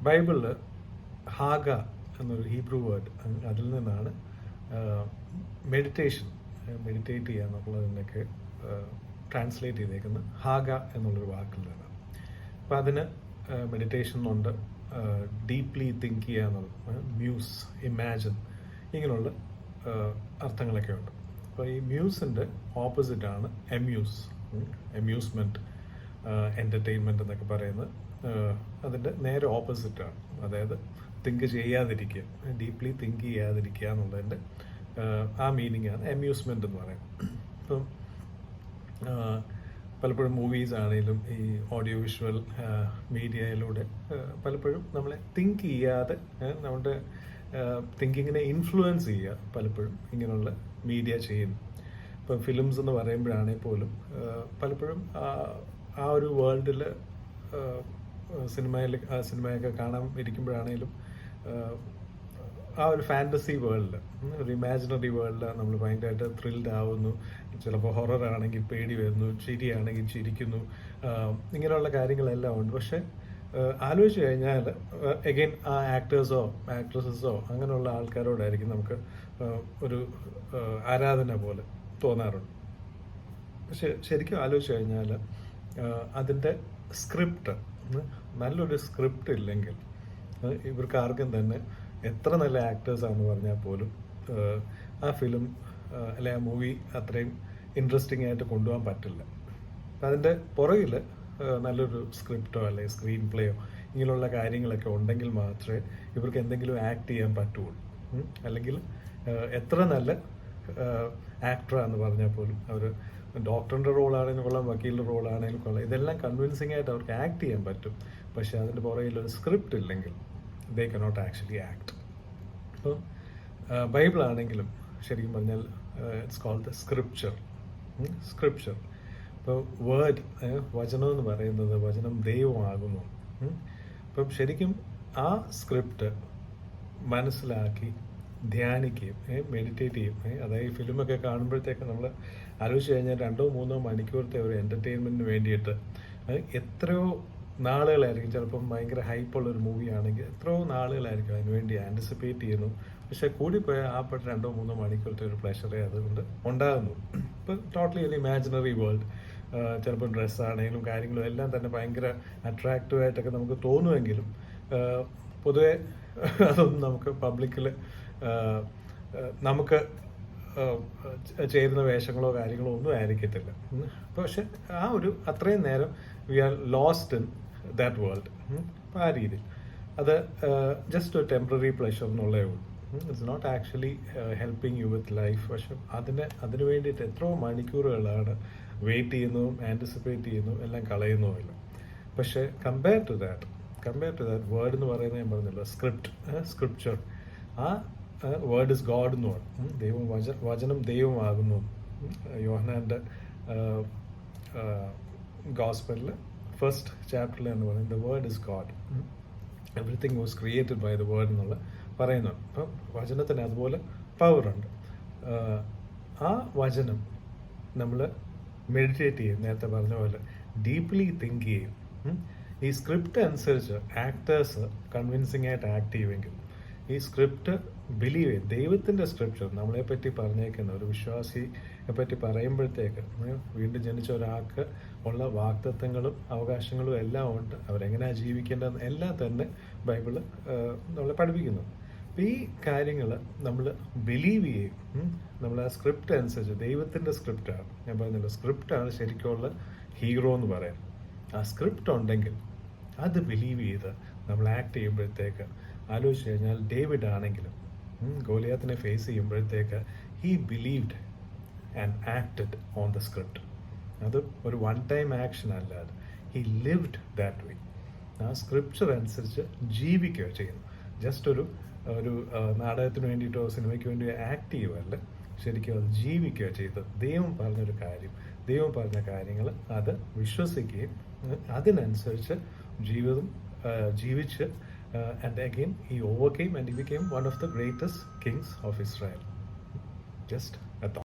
ബൈബിളിൽ ഹാഗ എന്നൊരു Hebrew word, അതിൽ നിന്നാണ് മെഡിറ്റേറ്റ് ചെയ്യുക എന്നുള്ളതിനൊക്കെ ട്രാൻസ്ലേറ്റ് ചെയ്തേക്കുന്നത് ഹാഗ എന്നുള്ളൊരു വാക്കിൽ നിന്നാണ്. അപ്പം അതിന് മെഡിറ്റേഷൻ ഉണ്ട്, ഡീപ്ലി തിങ്ക് ചെയ്യുക എന്നുള്ളത്, മ്യൂസ്, ഇമാജിൻ, ഇങ്ങനെയുള്ള അർത്ഥങ്ങളൊക്കെ ഉണ്ട്. അപ്പോൾ ഈ മ്യൂസിൻ്റെ ഓപ്പോസിറ്റാണ് അമ്യൂസ്മെൻറ്റ്, എൻ്റർടൈൻമെൻറ്റ് എന്നൊക്കെ പറയുന്നത് അതിൻ്റെ നേരെ ഓപ്പോസിറ്റാണ്. അതായത് തിങ്ക് ചെയ്യാതിരിക്കുക, ഡീപ്ലി തിങ്ക് ചെയ്യാതിരിക്കുക എന്നുള്ളതിൻ്റെ ആ മീനിങ്ങാണ് അമ്യൂസ്മെൻ്റ് എന്ന് പറയുന്നത്. ഇപ്പം പലപ്പോഴും മൂവീസ് ആണെങ്കിലും ഈ ഓഡിയോ വിഷ്വൽ മീഡിയയിലൂടെ പലപ്പോഴും നമ്മളെ തിങ്ക് ചെയ്യാതെ നമ്മുടെ തിങ്കിങ്ങിനെ ഇൻഫ്ലുവൻസ് ചെയ്യുക പലപ്പോഴും ഇങ്ങനെയുള്ള മീഡിയ ചെയ്യും. ഇപ്പം ഫിലിംസ് എന്ന് പറയുമ്പോഴാണെങ്കിൽ പോലും പലപ്പോഴും ആ ഒരു വേൾഡിൽ സിനിമയൊക്കെ കാണാൻ ഇരിക്കുമ്പോഴാണെങ്കിലും ആ ഒരു ഫാൻറ്റസി വേൾഡിൽ, ഒരു ഇമാജിനറി വേൾഡിൽ നമ്മൾ ഭയങ്കരമായിട്ട് ത്രിൽഡ് ആവുന്നു. ചിലപ്പോൾ ഹൊറർ ആണെങ്കിൽ പേടി വരുന്നു, ചിരിയാണെങ്കിൽ ചിരിക്കുന്നു, ഇങ്ങനെയുള്ള കാര്യങ്ങളെല്ലാം ഉണ്ട്. പക്ഷെ ആലോചിച്ച് കഴിഞ്ഞാൽ എഗെയിൻ ആ ആക്ടേഴ്സോ ആക്ട്രസസോ അങ്ങനെയുള്ള ആൾക്കാരോടായിരിക്കും നമുക്ക് ഒരു ആരാധന പോലെ തോന്നാറുണ്ട്. പക്ഷെ ശരിക്കും ആലോചിച്ച് കഴിഞ്ഞാൽ അതിൻ്റെ സ്ക്രിപ്റ്റ്, നല്ലൊരു സ്ക്രിപ്റ്റ് ഇല്ലെങ്കിൽ ഇവർക്ക് ആർക്കും തന്നെ എത്ര നല്ല ആക്ടേഴ്സാണെന്ന് പറഞ്ഞാൽ പോലും ആ ഫിലിം അല്ലെ ആ മൂവി അത്രയും ഇൻട്രസ്റ്റിംഗ് ആയിട്ട് കൊണ്ടുപോകാൻ പറ്റില്ല. അപ്പം അതിൻ്റെ പുറകിൽ നല്ലൊരു സ്ക്രിപ്റ്റോ അല്ലെങ്കിൽ സ്ക്രീൻ പ്ലേയോ ഇങ്ങനെയുള്ള കാര്യങ്ങളൊക്കെ ഉണ്ടെങ്കിൽ മാത്രമേ ഇവർക്ക് എന്തെങ്കിലും ആക്ട് ചെയ്യാൻ പറ്റുള്ളൂ. അല്ലെങ്കിൽ എത്ര നല്ല ആക്ടറാന്ന് പറഞ്ഞാൽ പോലും അവർ ഡോക്ടറിൻ്റെ റോളാണെങ്കിലും കൊള്ളാം, വക്കീലിൻ്റെ റോളാണെങ്കിലും കൊള്ളാം, ഇതെല്ലാം കൺവിൻസിംഗ് ആയിട്ട് അവർക്ക് ആക്ട് ചെയ്യാൻ പറ്റും. പക്ഷെ അതിൻ്റെ പുറകിൽ ഒരു സ്ക്രിപ്റ്റ് ഇല്ലെങ്കിൽ ദേ കനോട്ട് ആക്ച്വലി ആക്ട്. അപ്പോൾ ബൈബിളാണെങ്കിലും ശരിക്കും പറഞ്ഞാൽ ഇറ്റ്സ് കോൾഡ് ദ സ്ക്രിപ്ചർ. ഇപ്പോൾ വേർഡ്, വചനം എന്ന് പറയുന്നത്, വചനം ദൈവമാകുന്നു. അപ്പം ശരിക്കും ആ സ്ക്രിപ്റ്റ് മനസ്സിലാക്കി ധ്യാനിക്കുകയും മെഡിറ്റേറ്റ് ചെയ്യും. അതായത് ഫിലിമൊക്കെ കാണുമ്പോഴത്തേക്ക് നമ്മൾ ആലോചിച്ച് കഴിഞ്ഞാൽ 2-3 മണിക്കൂറത്തെ ഒരു എൻ്റർടൈൻമെൻറ്റിന് വേണ്ടിയിട്ട് എത്രയോ നാളുകളായിരിക്കും. ചിലപ്പം ഭയങ്കര ഹൈപ്പുള്ളൊരു മൂവി ആണെങ്കിൽ എത്രയോ നാളുകളായിരിക്കും അതിനുവേണ്ടി ആൻറ്റിസിപ്പേറ്റ് ചെയ്യുന്നു. പക്ഷെ കൂടിപ്പോയാൽ ആ 2-3 മണിക്കൂറത്തെ ഒരു പ്ലഷറേ അതുകൊണ്ട് ഉണ്ടാകുന്നു. ഇപ്പം ടോട്ടലി ഒരു ഇമാജിനറി വേൾഡ്, ചിലപ്പോൾ ഡ്രസ്സാണെങ്കിലും കാര്യങ്ങളും എല്ലാം തന്നെ ഭയങ്കര അട്രാക്റ്റീവായിട്ടൊക്കെ നമുക്ക് തോന്നുമെങ്കിലും പൊതുവെ അതൊന്നും നമുക്ക് പബ്ലിക്കിൽ നമുക്ക് ചേരുന്ന വേഷങ്ങളോ കാര്യങ്ങളോ ഒന്നും ആയിരിക്കത്തില്ല. പക്ഷെ ആ ഒരു അത്രയും നേരം we are lost in that world. അപ്പോൾ ആ രീതിയിൽ അത് ജസ്റ്റ് ഒരു ടെമ്പററി പ്ലഷർ എന്നുള്ളേ ഉള്ളൂ. It's not actually helping you with life. പക്ഷെ അതിന് വേണ്ടിയിട്ട് എത്രയോ മണിക്കൂറുകളാണ് വെയിറ്റ് ചെയ്യുന്നതും ആൻറ്റിസിപ്പേറ്റ് ചെയ്യുന്നതും എല്ലാം കളയുന്നുമില്ല. പക്ഷേ കമ്പയർ ടു ദാറ്റ് വേർഡ് എന്ന് പറയുന്നത് ഞാൻ പറഞ്ഞല്ലോ, സ്ക്രിപ്ചർ, ആ വേർഡ് ഇസ് ഗോഡ് എന്ന് പറയും. വചനം ദൈവമാകുന്നു. യോഹന്നാൻ്റെ ഗോസ്പലിൽ 1st ചാപ്റ്ററിൽ എന്ന് പറയുന്നത് the word is God, everything was created by the word എന്നുള്ള പറയുന്നുണ്ട്. അപ്പം വചനത്തിന് അതുപോലെ പവറുണ്ട്. ആ വചനം നമ്മൾ മെഡിറ്റേറ്റ് ചെയ്യും, നേരത്തെ പറഞ്ഞ പോലെ ഡീപ്ലി തിങ്ക് ചെയ്യും. ഈ സ്ക്രിപ്റ്റ് അനുസരിച്ച് ആക്ടേഴ്സ് കൺവിൻസിംഗ് ആയിട്ട് ആക്ട് ചെയ്യുമെങ്കിൽ ഈ സ്ക്രിപ്റ്റ് ബിലീവ് ചെയ്യും. ദൈവത്തിൻ്റെ സ്ക്രിപ്ചർ നമ്മളെപ്പറ്റി പറഞ്ഞേക്കുന്ന ഒരു വിശ്വാസിയെ പറ്റി പറയുമ്പോഴത്തേക്ക് വീണ്ടും ജനിച്ച ഒരാൾക്ക് ഉള്ള വാഗ്ദത്തങ്ങളും അവകാശങ്ങളും എല്ലാം ഉണ്ട്. അവരെങ്ങനെയാണ് ജീവിക്കേണ്ടതെന്ന് എല്ലാം തന്നെ ബൈബിള് നമ്മളെ പഠിപ്പിക്കുന്നു. അപ്പോൾ ഈ കാര്യങ്ങൾ നമ്മൾ ബിലീവ് ചെയ്യും. നമ്മൾ ആ സ്ക്രിപ്റ്റ് അനുസരിച്ച്, ദൈവത്തിൻ്റെ സ്ക്രിപ്റ്റാണ്, ഞാൻ പറഞ്ഞല്ലോ, സ്ക്രിപ്റ്റാണ് ശരിക്കുള്ള ഹീറോ എന്ന് പറയാം. ആ സ്ക്രിപ്റ്റ് ഉണ്ടെങ്കിൽ അത് ബിലീവ് ചെയ്ത് നമ്മൾ ആക്ട് ചെയ്യുമ്പോഴത്തേക്ക് ആലോചിച്ച് കഴിഞ്ഞാൽ ഡേവിഡ് ആണെങ്കിലും ഗോലിയാത്തിനെ ഫേസ് ചെയ്യുമ്പോഴത്തേക്ക് he believed and acted on the script. അത് ഒരു വൺ ടൈം ആക്ഷൻ അല്ലാതെ ഹി ലിവ്ഡ് ദാറ്റ് വേ. ആ സ്ക്രിപ്ചർ അനുസരിച്ച് ജീവിക്കുകയോ ചെയ്യുന്നു. ജസ്റ്റ് ഒരു നാടകത്തിന് വേണ്ടിയിട്ടോ സിനിമയ്ക്ക് വേണ്ടിയോ ആക്ട് ചെയ്യുകയല്ല, ശരിക്കും അത് ജീവിക്കുകയോ ചെയ്ത് ദൈവം പറഞ്ഞൊരു കാര്യം, ദൈവം പറഞ്ഞ കാര്യങ്ങൾ അത് വിശ്വസിക്കുകയും അതിനനുസരിച്ച് ജീവിച്ച് and again he overcame and he became one of the greatest kings of Israel. Just